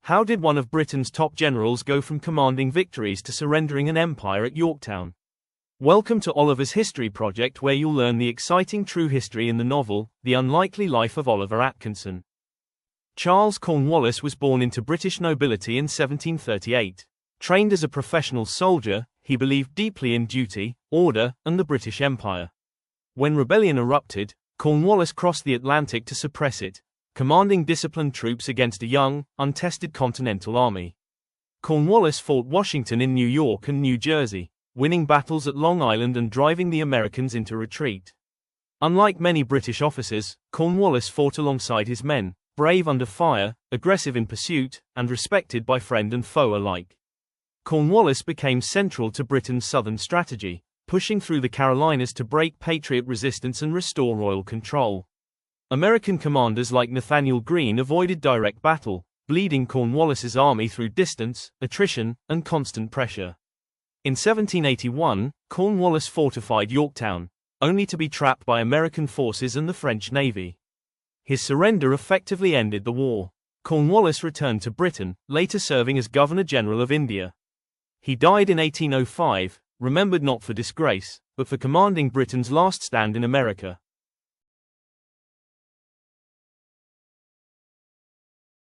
How did one of Britain's top generals go from commanding victories to surrendering an empire at Yorktown? Welcome to Oliver's History Project, where you'll learn the exciting true history in the novel, The Unlikely Life of Oliver Atkinson. Charles Cornwallis was born into British nobility in 1738. Trained as a professional soldier, he believed deeply in duty, order, and the British Empire. When rebellion erupted, Cornwallis crossed the Atlantic to suppress it, commanding disciplined troops against a young, untested Continental army. Cornwallis fought Washington in New York and New Jersey, winning battles at Long Island and driving the Americans into retreat. Unlike many British officers, Cornwallis fought alongside his men, brave under fire, aggressive in pursuit, and respected by friend and foe alike. Cornwallis became central to Britain's southern strategy, pushing through the Carolinas to break Patriot resistance and restore royal control. American commanders like Nathanael Greene avoided direct battle, bleeding Cornwallis's army through distance, attrition, and constant pressure. In 1781, Cornwallis fortified Yorktown, only to be trapped by American forces and the French Navy. His surrender effectively ended the war. Cornwallis returned to Britain, later serving as Governor-General of India. He died in 1805, remembered not for disgrace, but for commanding Britain's last stand in America.